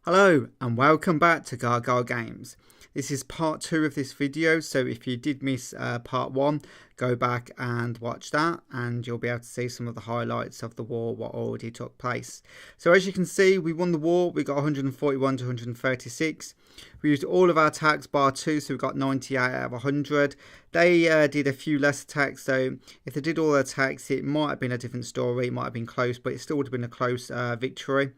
Hello and welcome back to Gargoyle Games. This is part 2 of this video, so if you did miss part 1, go back and watch that and you'll be able to see some of the highlights of the war, what already took place. So as you can see, we won the war. We got 141 to 136. We used all of our attacks bar 2, so we got 98 out of 100. They did a few less attacks, so if they did all the attacks it might have been a different story, it might have been close, but it still would have been a close victory.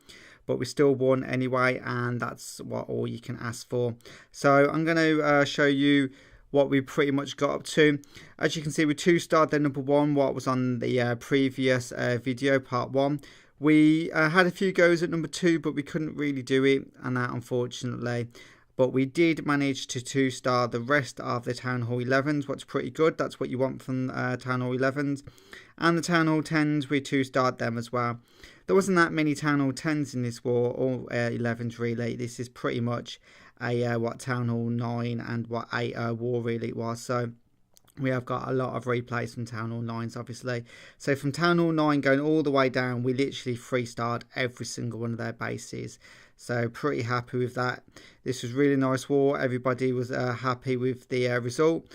But we still won anyway, and that's what all you can ask for. So I'm going to show you what we pretty much got up to. As you can see, we 2-starred their number 1, what was on the previous video, part 1. We had a few goes at number 2, but we couldn't really do it, and that unfortunately. But we did manage to 2-star the rest of the Town Hall 11s, what's pretty good. That's what you want from Town Hall 11s. And the Town Hall 10s, we 2-starred them as well. There wasn't that many Town Hall 10s in this war, or 11s really. This is pretty much a what Town Hall 9 and what 8 war really it was. So we have got a lot of replays from Town Hall 9s obviously. So from Town Hall 9 going all the way down, we literally 3-starred every single one of their bases. So pretty happy with that. This was really nice war. Everybody was happy with the result.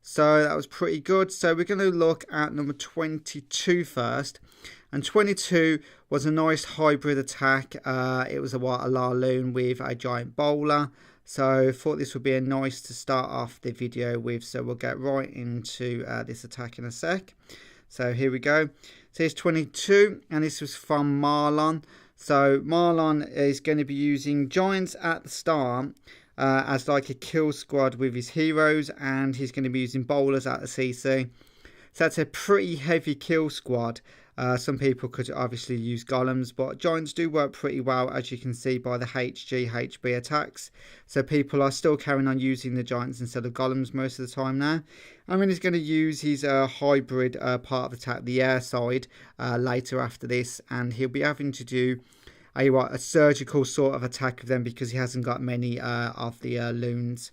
So that was pretty good. So we're going to look at number 22 first. And 22 was a nice hybrid attack. It was a Golaloon with a giant bowler. So I thought this would be a nice to start off the video with. So we'll get right into this attack in a sec. So here we go. So here's 22, and this was from Marlon. So Marlon is going to be using giants at the start as like a kill squad with his heroes, and he's going to be using bowlers at the CC. So that's a pretty heavy kill squad. Some people could obviously use golems, but giants do work pretty well, as you can see by the HG, HB attacks. So people are still carrying on using the giants instead of golems most of the time now. I mean, he's going to use his hybrid part of the attack, the air side, later after this, and he'll be having to do a surgical sort of attack with them because he hasn't got many of the loons.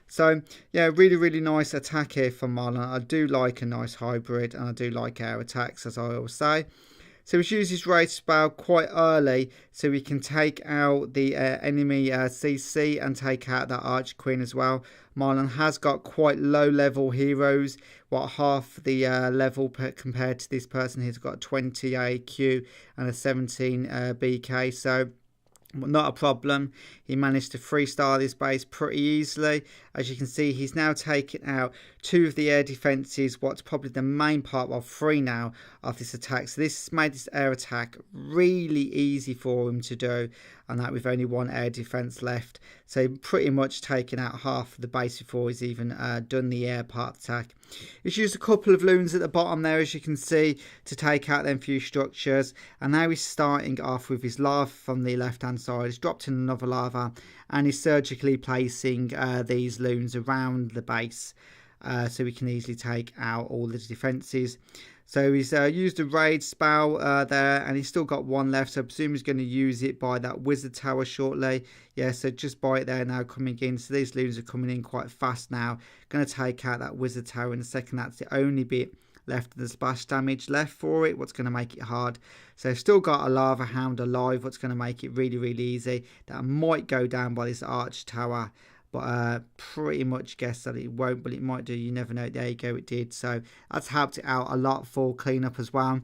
So yeah, really nice attack here from Marlon. I do like a nice hybrid, and I do like air attacks, as I always say. So we use his raid spell quite early so we can take out the enemy CC and take out that Arch Queen as well. Marlon has got quite low level heroes, what half the level compared to this person. He's got 20 AQ and a 17 BK, so not a problem. He managed to 3-star this base pretty easily. As you can see, he's now taken out 2 of the air defences, what's probably the main part, well 3 now, of this attack. So this made this air attack really easy for him to do, and that with only 1 air defence left. So pretty much taken out half of the base before he's even done the air part attack. He's used a couple of loons at the bottom there, as you can see, to take out them few structures. And now he's starting off with his lava from the left hand side. He's dropped in another lava, and he's surgically placing these loons around the base, so we can easily take out all the defences. So he's used a raid spell there, and he's still got 1 left, so I presume he's going to use it by that wizard tower shortly. Yeah, so just by it there now coming in. So these loons are coming in quite fast now. Going to take out that wizard tower in a second. That's the only bit left of the splash damage left for it, what's going to make it hard. So still got a lava hound alive, what's going to make it really easy. That might go down by this arch tower, but pretty much guess that it won't, but it might do. You never know. There you go, it did. So that's helped it out a lot for cleanup as well,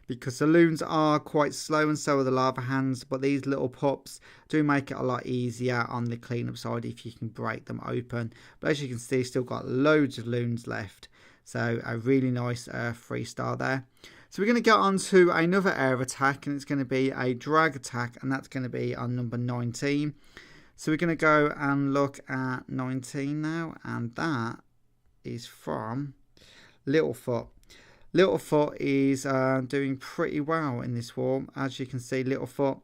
because the loons are quite slow and so are the lava hands, but these little pups do make it a lot easier on the cleanup side if you can break them open. But as you can see, still got loads of loons left. So a really nice 3-star there. So we're going to get on to another air attack, and it's going to be a drag attack, and that's going to be on number 19. So we're going to go and look at 19 now, and that is from Littlefoot. Littlefoot is doing pretty well in this war. As you can see, Littlefoot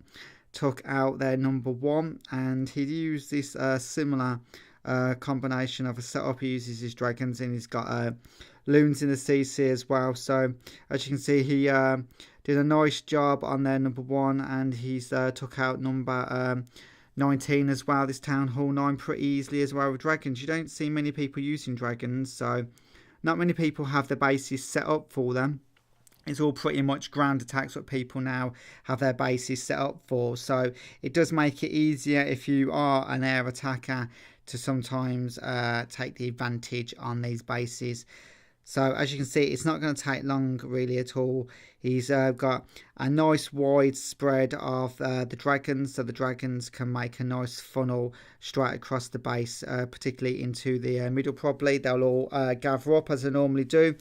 took out their number 1, and he used this similar combination of a setup. He uses his dragons, and he's got loons in the CC as well. So as you can see, he did a nice job on their number 1, and he's took out number 19 as well, this Town Hall 9, pretty easily as well with dragons. You don't see many people using dragons, so not many people have the bases set up for them. It's all pretty much ground attacks what people now have their bases set up for. So it does make it easier if you are an air attacker to sometimes take the advantage on these bases. So as you can see, it's not going to take long really at all. He's got a nice wide spread of the dragons, so the dragons can make a nice funnel straight across the base, particularly into the middle probably. They'll all gather up as they normally do.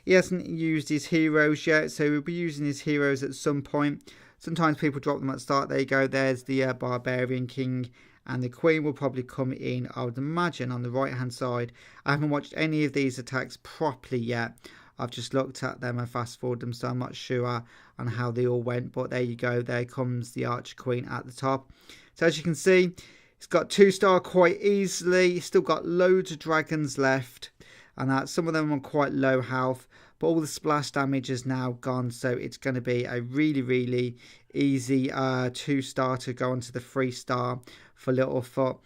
He hasn't used his heroes yet, so he'll be using his heroes at some point. Sometimes people drop them at the start. There you go, there's the Barbarian King. And the Queen will probably come in, I would imagine, on the right hand side. I haven't watched any of these attacks properly yet. I've just looked at them and fast forwarded them, so I'm not sure on how they all went. But there you go, there comes the Archer Queen at the top. So as you can see, it's got 2-star quite easily. It's still got loads of dragons left. And some of them are quite low health. But all the splash damage is now gone. So it's going to be a really, really easy 2-star to go onto the 3-star for Littlefoot.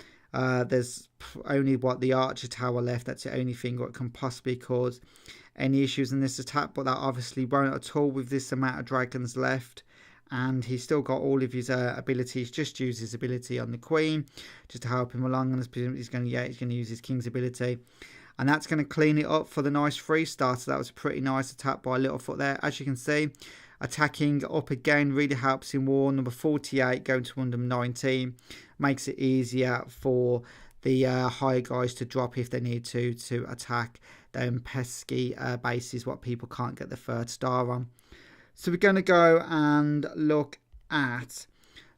There's only the Archer Tower left. That's the only thing that can possibly cause any issues in this attack, but that obviously won't at all with this amount of dragons left. And he's still got all of his abilities. Just use his ability on the Queen just to help him along, and he's going to use his King's ability, and that's going to clean it up for the nice 3-star. So that was a pretty nice attack by Littlefoot there. As you can see, attacking up again really helps in war. Number 48 going to number 19 makes it easier for the higher guys to drop if they need to attack them pesky bases what people can't get the 3rd star on. So we're going to go and look at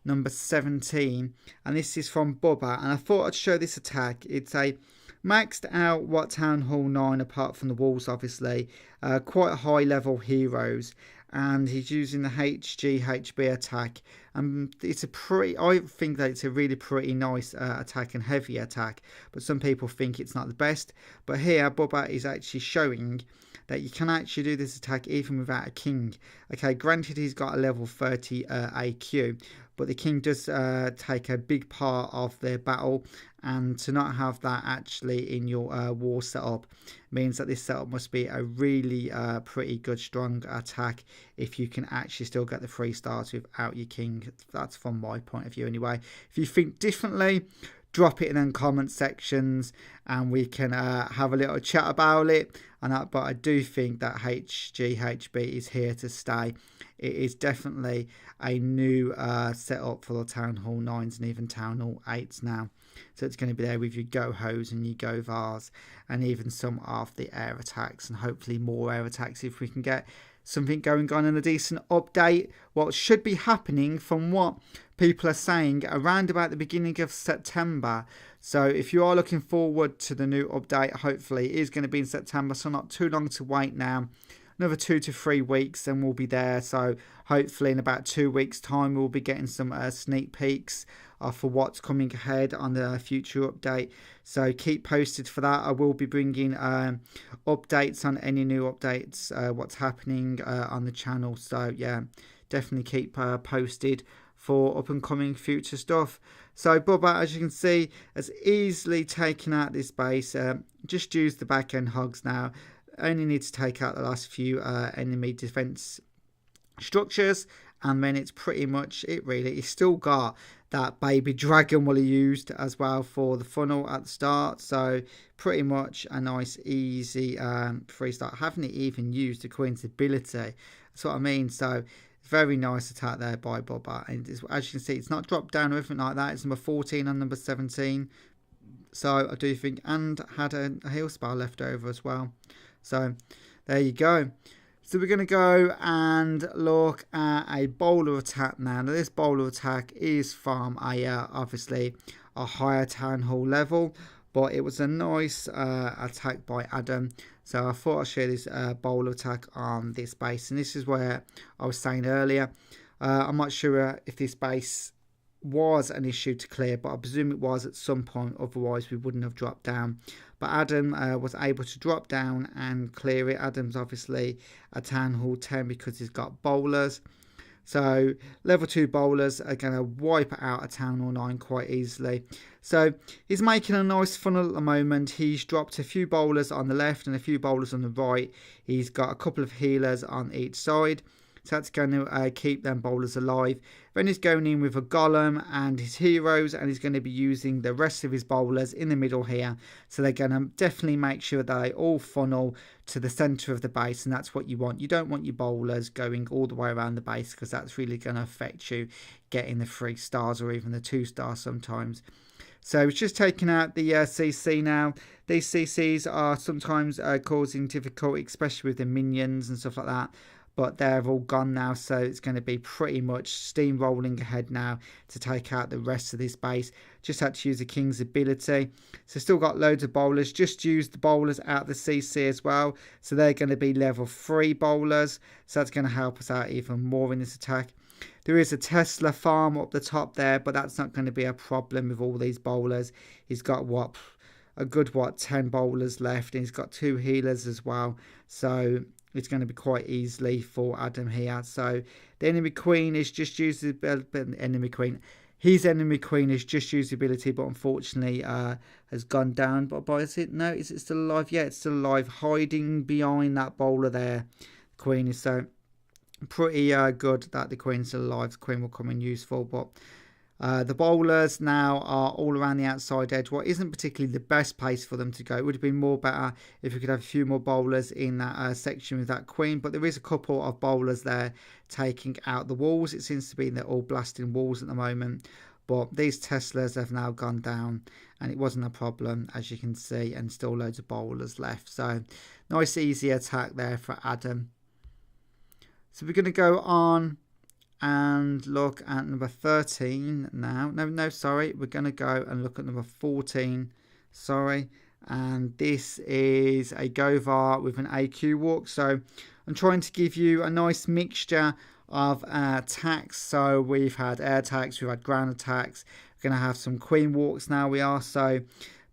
number 17, and this is from Bubba, and I thought I'd show this attack. It's a maxed out Town Hall 9 apart from the walls, obviously, quite high level heroes, and he's using the HGHB attack. It's I think that it's a really pretty nice attack and heavy attack, but some people think it's not the best. But here Bubba is actually showing that you can actually do this attack even without a king. Okay, granted he's got a level 30 AQ, but the king does take a big part of the battle, and to not have that actually in your war setup means that this setup must be a really pretty good strong attack if you can actually still get the 3 stars without your king. That's from my point of view anyway. If you think differently, drop it in the comment sections and we can have a little chat about it. But I do think that HGHB is here to stay. It is definitely a new setup for the Town Hall 9s and even Town Hall 8s now. So it's going to be there with your Gohos and your Govars and even some of the air attacks, and hopefully more air attacks if we can get something going on in a decent update. What should be happening from what people are saying around about the beginning of September. So if you are looking forward to the new update, hopefully it is going to be in September, so not too long to wait now. Another 2 to 3 weeks and we'll be there. So hopefully in about 2 weeks time we'll be getting some sneak peeks for what's coming ahead on the future update. So keep posted for that. I will be bringing updates on any new updates, what's happening on the channel. So yeah, definitely keep posted for up and coming future stuff. So Bubba, as you can see, has easily taken out this base. Just use the back end hogs now. Only need to take out the last few enemy defense structures, and then it's pretty much it really. He's still got that baby dragon he used as well for the funnel at the start, so pretty much a nice easy 3-star. I haven't even used the Queen's ability, that's what I mean. So very nice attack there by Bubba, and as you can see it's not dropped down or anything like that. It's number 14 and number 17, so I do think, and had a heal spell left over as well. So there you go. So we're going to go and look at a bowler attack now. Now this bowler attack is from obviously a higher Town Hall level, but it was a nice attack by Adam. So I thought I'd share this bowler attack on this base, and this is where I was saying earlier, I'm not sure if this base was an issue to clear, but I presume it was at some point, otherwise we wouldn't have dropped down. But Adam was able to drop down and clear it. Adam's obviously a Town Hall 10 because he's got bowlers. So level 2 bowlers are going to wipe out a town hall 9 quite easily. So he's making a nice funnel at the moment. He's dropped a few bowlers on the left and a few bowlers on the right. He's got a couple of healers on each side. So that's going to keep them bowlers alive. Then he's going in with a golem and his heroes, and he's going to be using the rest of his bowlers in the middle here. So they're going to definitely make sure they all funnel to the centre of the base, and that's what you want. You don't want your bowlers going all the way around the base, because that's really going to affect you getting the 3 stars or even the 2 stars sometimes. So it's just taking out the CC now. These CCs are sometimes causing difficulty, especially with the minions and stuff like that. But they're all gone now, so it's going to be pretty much steamrolling ahead now to take out the rest of this base. Just had to use the King's ability. So still got loads of bowlers. Just used the bowlers out the CC as well. So they're going to be level 3 bowlers. So that's going to help us out even more in this attack. There is a Tesla farm up the top there, but that's not going to be a problem with all these bowlers. He's got a good 10 bowlers left, and he's got 2 healers as well. So it's going to be quite easily for Adam here. So the enemy queen is just used his enemy queen. His enemy queen has just used the ability, but unfortunately has gone down. But is it? No, is it still alive? Yeah, it's still alive, hiding behind that bowler there. The queen is so pretty good that the queen's still alive. The queen will come in useful, but the bowlers now are all around the outside edge. What isn't particularly the best place for them to go. It would have been more better if we could have a few more bowlers in that section with that queen, but there is a couple of bowlers there taking out the walls. It seems to be they're all blasting walls at the moment, but these Teslas have now gone down, and it wasn't a problem, as you can see, and still loads of bowlers left. So nice easy attack there for Adam. So we're going to go on and look at number 13 now. No, sorry. We're going to go and look at number 14. Sorry. And this is a Govaho with an AQ walk. So I'm trying to give you a nice mixture of attacks. So we've had air attacks, we've had ground attacks. We're going to have some queen walks now. So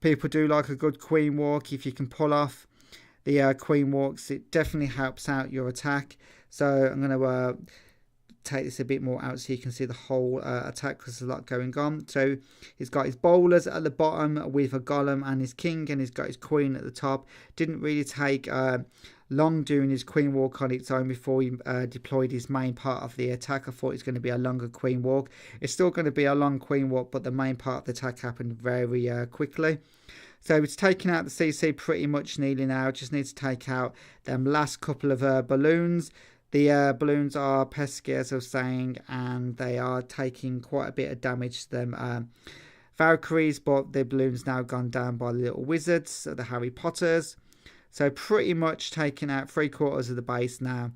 people do like a good queen walk. If you can pull off the queen walks, it definitely helps out your attack. So I'm going to take this a bit more out so you can see the whole attack, because there's a lot going on. So he's got his bowlers at the bottom with a golem and his king, and he's got his queen at the top. Didn't really take long doing his queen walk on its own before he deployed his main part of the attack. I thought it was going to be a longer queen walk. It's still going to be a long queen walk, but the main part of the attack happened very quickly. So it's taking out the CC pretty much nearly now. Just need to take out them last couple of balloons. The balloons are pesky, as I was saying, and they are taking quite a bit of damage to them Valkyries, but the balloons now gone down by the little wizards, the Harry Potters. So pretty much taking out 3/4 of the base now.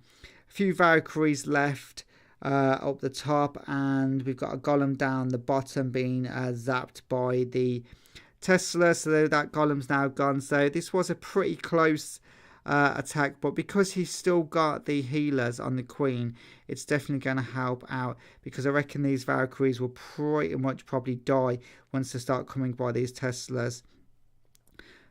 A few Valkyries left up the top, and we've got a golem down the bottom being zapped by the Tesla, so that golem's now gone. So this was a pretty close attack, but because he's still got the healers on the queen, it's definitely going to help out, because I reckon these Valkyries will pretty much probably die once they start coming by these Teslas.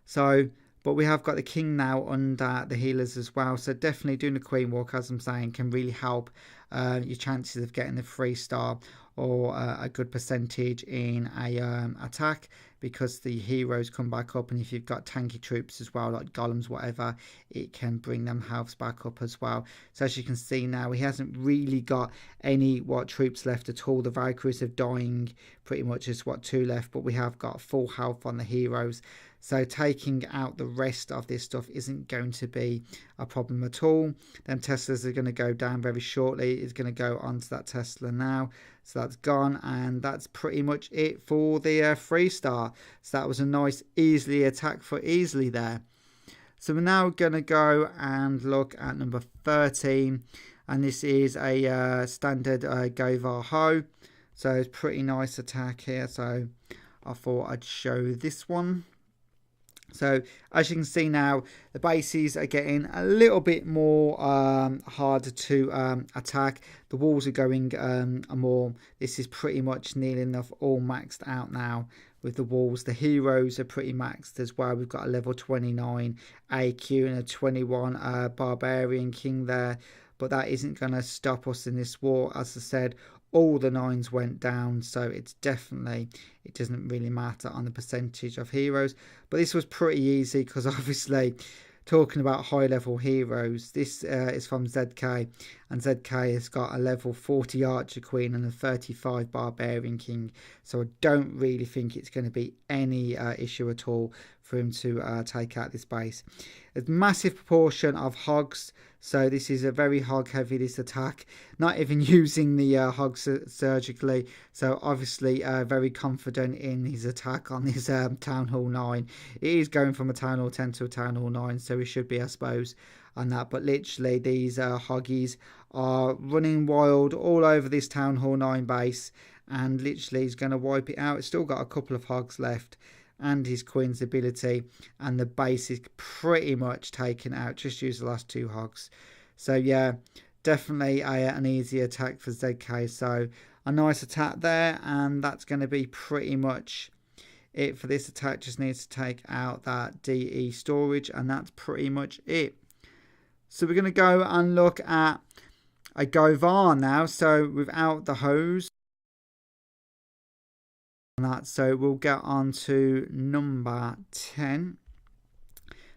So, but we have got the king now under the healers as well, so definitely doing the queen walk, as I'm saying, can really help your chances of getting the 3-star or a good percentage in a attack, because the heroes come back up, and if you've got tanky troops as well, like golems, whatever, it can bring them healths back up as well. So as you can see now, he hasn't really got any troops left at all. The Valkyries are dying pretty much, just 2 left, but we have got full health on the heroes. So taking out the rest of this stuff isn't going to be a problem at all. Them Teslas are going to go down very shortly. It's going to go onto that Tesla now. So that's gone, and that's pretty much it for the 3-star. So that was a nice easily attack for easily there. So we're now going to go and look at number 13, and this is a standard Govaho. So it's pretty nice attack here, so I thought I'd show this one. So as you can see now, the bases are getting a little bit more harder to attack. The walls are going more. This is pretty much nearly enough all maxed out now with the walls. The heroes are pretty maxed as well. We've got a level 29 AQ and a 21 barbarian king there. but that isn't going to stop us in this war. As I said, all the 9s went down, so it's definitely, it doesn't really matter on the percentage of heroes. But this was pretty easy because obviously, talking about high level heroes, this is from ZK, and ZK has got a level 40 Archer Queen and a 35 Barbarian King, so I don't really think it's going to be any issue at all for him to take out this base. A massive proportion of hogs, so this is a very hog heavy, this attack, not even using the hogs surgically, so obviously very confident in his attack on this Town Hall 9. It is going from a Town Hall 10 to a Town Hall 9, so it should be, I suppose, on that. But literally these hoggies are running wild all over this Town Hall 9 base, and literally he's going to wipe it out. It's still got a couple of hogs left and his Queen's ability, and the base is pretty much taken out. Just use the last 2 hogs. So yeah, definitely an easy attack for ZK. So a nice attack there, and that's going to be pretty much it for this attack. Just needs to take out that DE storage, and that's pretty much it. So we're going to go and look at a Govaho now, so without the hose. That, so we'll get on to number 10.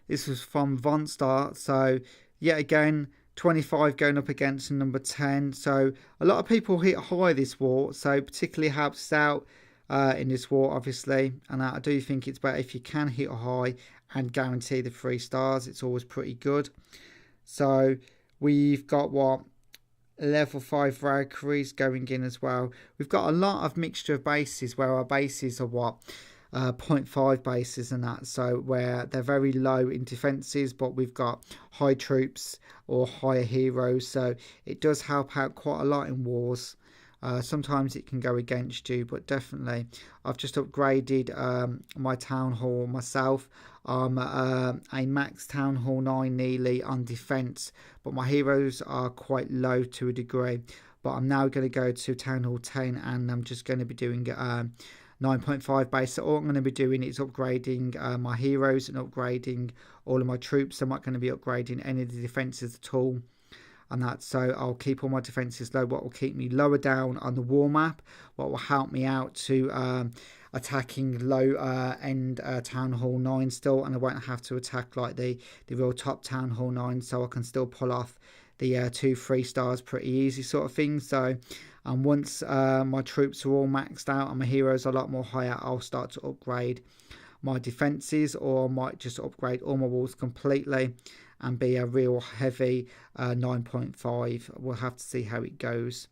This was from Vonstar, so yet again 25 going up against number 10. So a lot of people hit high this war, so particularly helps out in this war, obviously. And I do think it's better if you can hit high and guarantee the 3 stars. It's always pretty good. So we've got what, level 5 Valkyries going in as well. We've got a lot of mixture of bases where our bases are what, 0.5 bases and that, so where they're very low in defenses, but we've got high troops or higher heroes, so it does help out quite a lot in wars. Sometimes it can go against you, but definitely I've just upgraded my Town Hall myself. I'm a max Town Hall 9 nearly on defense, but my heroes are quite low to a degree. But I'm now going to go to Town Hall 10, and I'm just going to be doing 9.5 base. So all I'm going to be doing is upgrading my heroes and upgrading all of my troops. I'm not going to be upgrading any of the defenses at all. And that, so I'll keep all my defenses low, what will keep me lower down on the war map, what will help me out to attacking low end Town Hall 9 still, and I won't have to attack like the real top Town Hall 9, so I can still pull off the 2-3 stars pretty easy sort of thing. So and once my troops are all maxed out and my heroes are a lot more higher, I'll start to upgrade my defenses, or I might just upgrade all my walls completely and be a real heavy 9.5. We'll have to see how it goes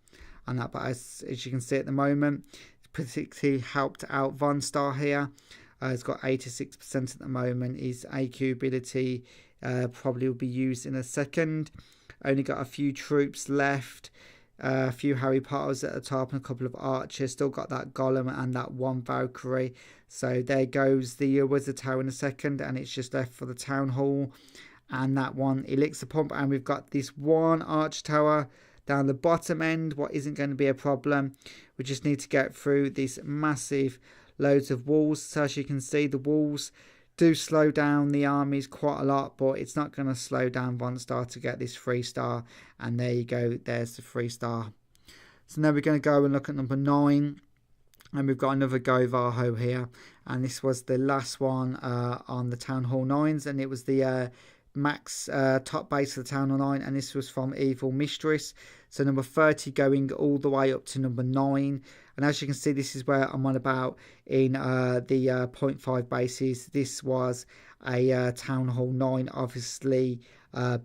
and that, but as you can see at the moment, it's particularly helped out Vonstar here. He's got 86% at the moment. His AQ ability probably will be used in a second. Only got a few troops left, a few Harry Potters at the top and a couple of archers. Still got that Golem and that 1 Valkyrie. So there goes the Wizard Tower in a second, and it's just left for the Town Hall and that 1 Elixir Pump. And we've got this 1 Arch Tower down the bottom end, what isn't going to be a problem. We just need to get through this massive loads of walls. So as you can see, the walls do slow down the armies quite a lot, but it's not going to slow down Vonstar to get this 3 star. And there you go, there's the 3 star. So now we're going to go and look at number 9, and we've got another Govaho here, and this was the last one on the Town Hall 9s, and it was the max top base of the Town Hall 9, and this was from Evil Mistress. So number 30 going all the way up to number 9, and as you can see, this is where I'm on about in the 0.5 bases. This was a Town Hall 9 obviously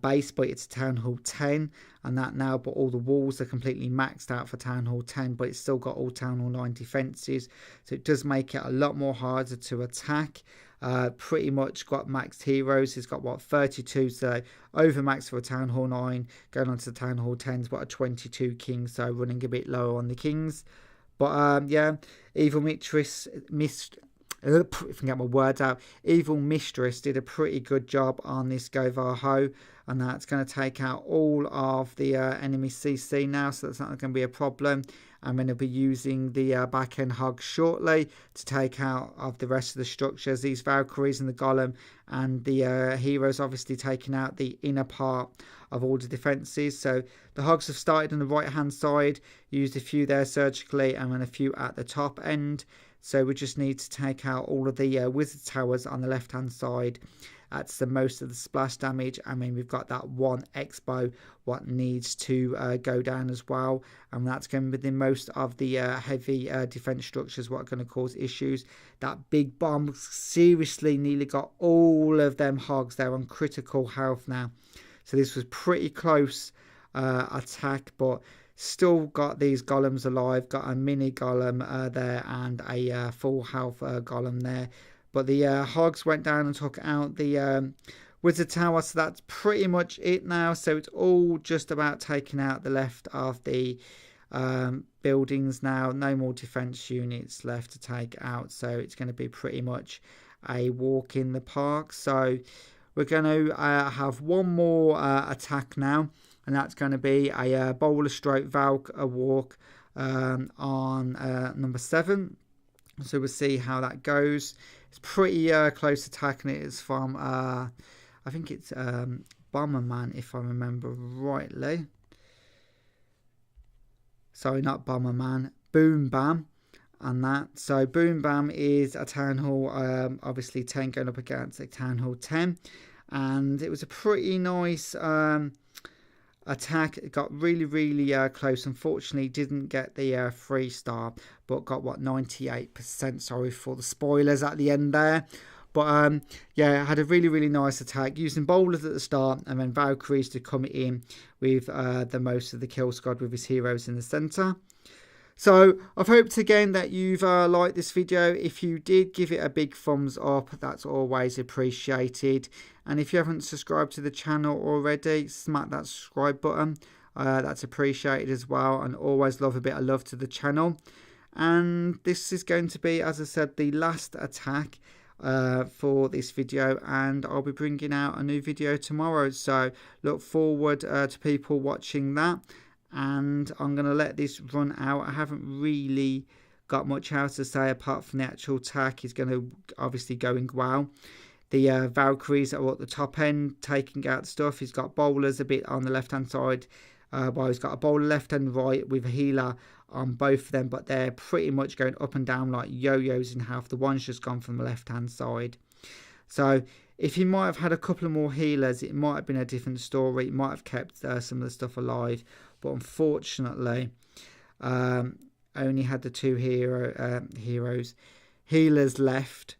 base, but it's Town Hall 10 and that now, but all the walls are completely maxed out for Town Hall 10, but it's still got all Town Hall 9 defenses, so it does make it a lot more harder to attack. Pretty much got maxed heroes. He's got what, 32, so over max for a Town Hall 9, going on to the Town Hall 10s, but a 22 king, so running a bit lower on the kings. But yeah, Evil Mistress if I can get my words out, Evil Mistress did a pretty good job on this Govaho, and that's going to take out all of the enemy CC now, so that's not going to be a problem. and then he'll be using the back end Hogs shortly to take out of the rest of the structures. These Valkyries and the Golem and the heroes obviously taking out the inner part of all the defences. So the Hogs have started on the right hand side, used a few there surgically and then a few at the top end. So we just need to take out all of the wizard towers on the left hand side. That's the most of the splash damage. I mean, we've got that one Expo what needs to go down as well, and that's going to be the most of the heavy defense structures what are going to cause issues. That big bomb seriously nearly got all of them Hogs there on critical health now. So this was pretty close attack, but still got these golems alive. Got a mini golem there and a full health golem there. But the Hogs went down and took out the wizard tower. So that's pretty much it now. So it's all just about taking out the left of the buildings now. No more defense units left to take out. So it's going to be pretty much a walk in the park. So we're going to have one more attack now. And that's going to be a bowler stroke Valk walk on number 7. So we'll see how that goes. It's pretty close attack, and it is from I think it's Bomberman, if I remember rightly. Sorry, not Bomberman, Boom Bam and that. So Boom Bam is a Town Hall obviously 10 going up against a Town Hall 10, and it was a pretty nice attack. It got really close. Unfortunately didn't get the 3-star, but got what, 98%, sorry for the spoilers at the end there. But yeah, had a really nice attack using bowlers at the start and then Valkyries to come in with the most of the kill squad with his heroes in the center. So I've hoped again that you've liked this video. If you did, give it a big thumbs up. That's always appreciated. And if you haven't subscribed to the channel already, smack that subscribe button. That's appreciated as well. And always love a bit of love to the channel. And this is going to be, as I said, the last attack for this video. And I'll be bringing out a new video tomorrow. So look forward to people watching that. And I'm going to let this run out. I haven't really got much else to say apart from the actual attack. He's going to obviously going well. The Valkyries are at the top end taking out stuff. He's got bowlers a bit on the left hand side. Well, he's got a bowler left and right with a healer on both of them, but they're pretty much going up and down like yo-yos in half. The one's just gone from the left hand side. So if he might have had a couple of more healers, it might have been a different story. It might have kept some of the stuff alive. But unfortunately, only had the 2 healers left.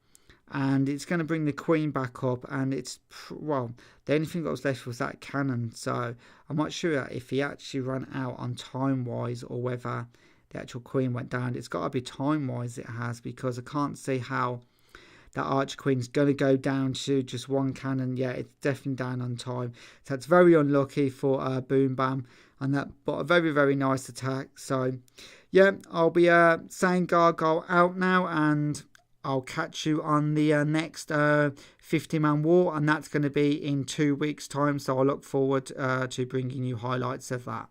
And it's going to bring the Queen back up. And it's, well, the only thing that was left was that cannon. So I'm not sure if he actually ran out on time-wise or whether the actual Queen went down. It's got to be time-wise it has, because I can't see how that Arch Queen's going to go down to just one cannon. Yeah, it's definitely down on time. So it's very unlucky for Boom Bam. And that, but a very nice attack. So yeah, I'll be saying Gargoyle out now, and I'll catch you on the next 50-man war, and that's going to be in 2 weeks time. So I look forward to bringing you highlights of that.